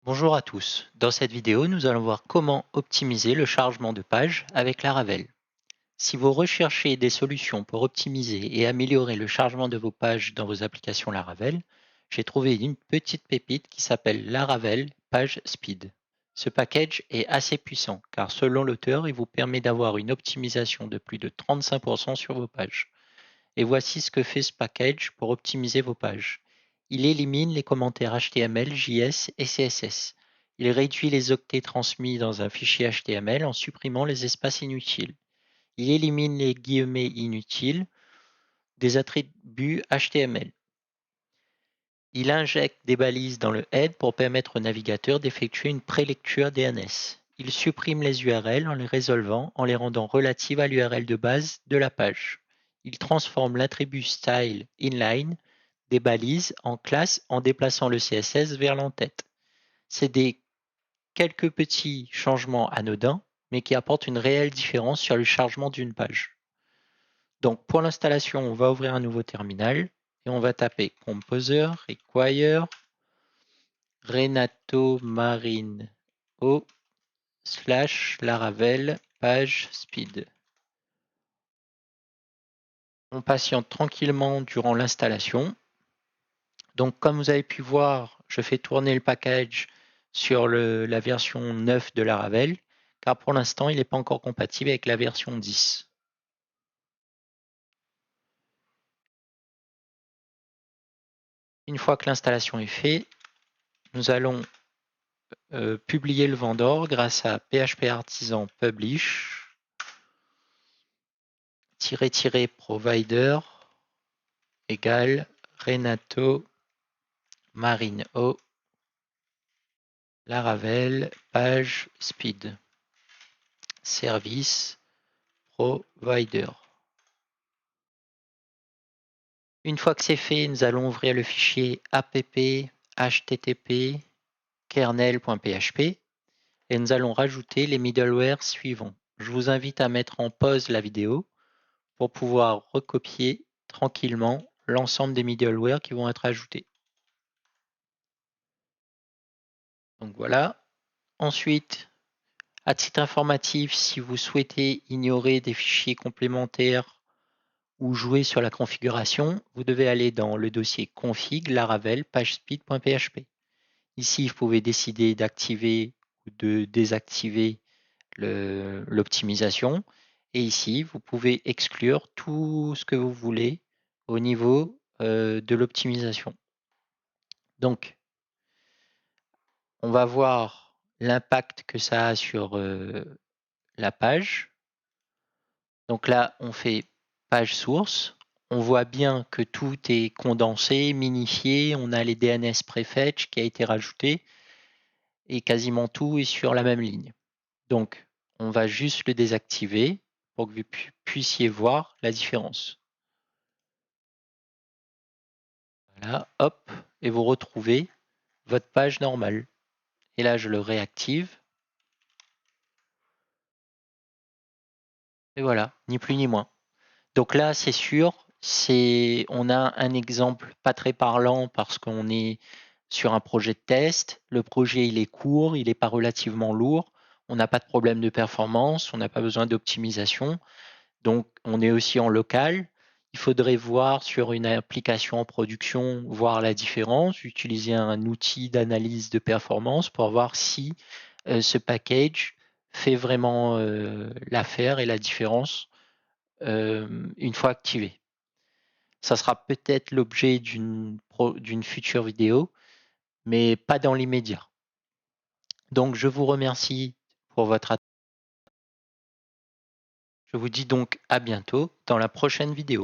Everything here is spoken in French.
Bonjour à tous, dans cette vidéo nous allons voir comment optimiser le chargement de page avec Laravel. Si vous recherchez des solutions pour optimiser et améliorer le chargement de vos pages dans vos applications Laravel, j'ai trouvé une petite pépite qui s'appelle Laravel Page Speed. Ce package est assez puissant car selon l'auteur il vous permet d'avoir une optimisation de plus de 35% sur vos pages. Et voici ce que fait ce package pour optimiser vos pages. Il élimine les commentaires HTML, JS et CSS. Il réduit les octets transmis dans un fichier HTML en supprimant les espaces inutiles. Il élimine les guillemets inutiles des attributs HTML. Il injecte des balises dans le head pour permettre au navigateur d'effectuer une prélecture DNS. Il supprime les URL en les résolvant, en les rendant relatives à l'URL de base de la page. Il transforme l'attribut style inline des balises en classe en déplaçant le CSS vers l'entête. C'est des quelques petits changements anodins, mais qui apportent une réelle différence sur le chargement d'une page. Donc pour l'installation, on va ouvrir un nouveau terminal et on va taper Composer, Require, Renato Marino / Laravel page speed. On patiente tranquillement durant l'installation. Donc comme vous avez pu voir, je fais tourner le package sur la version 9 de Laravel, car pour l'instant il n'est pas encore compatible avec la version 10. Une fois que l'installation est faite, nous allons publier le vendor grâce à PHP Artisan Publish --provider égale Renato Marino Laravel page speed service provider. Une fois que c'est fait, nous allons ouvrir le fichier app http kernel.php et nous allons rajouter les middleware suivants. Je vous invite à mettre en pause la vidéo pour pouvoir recopier tranquillement l'ensemble des middleware qui vont être ajoutés. Donc voilà. Ensuite, à titre informatif, si vous souhaitez ignorer des fichiers complémentaires ou jouer sur la configuration, vous devez aller dans le dossier config laravel pagespeed.php. Ici, vous pouvez décider d'activer ou de désactiver l'optimisation. Et ici, vous pouvez exclure tout ce que vous voulez au niveau de l'optimisation. Donc, on va voir l'impact que ça a sur la page. Donc là, on fait page source. On voit bien que tout est condensé, minifié. On a les DNS prefetch qui a été rajouté et quasiment tout est sur la même ligne. Donc, on va juste le désactiver pour que vous puissiez voir la différence. Voilà, hop, et vous retrouvez votre page normale. Et là, je le réactive. Et voilà, ni plus ni moins. Donc là, c'est sûr, on a un exemple pas très parlant parce qu'on est sur un projet de test. Le projet, il est court, il n'est pas relativement lourd. On n'a pas de problème de performance, on n'a pas besoin d'optimisation. Donc, on est aussi en local. Il faudrait voir sur une application en production, voir la différence, utiliser un outil d'analyse de performance pour voir si ce package fait vraiment l'affaire et la différence une fois activé. Ça sera peut-être l'objet d'une future vidéo, mais pas dans l'immédiat. Donc, je vous remercie pour votre attention. Je vous dis donc à bientôt dans la prochaine vidéo.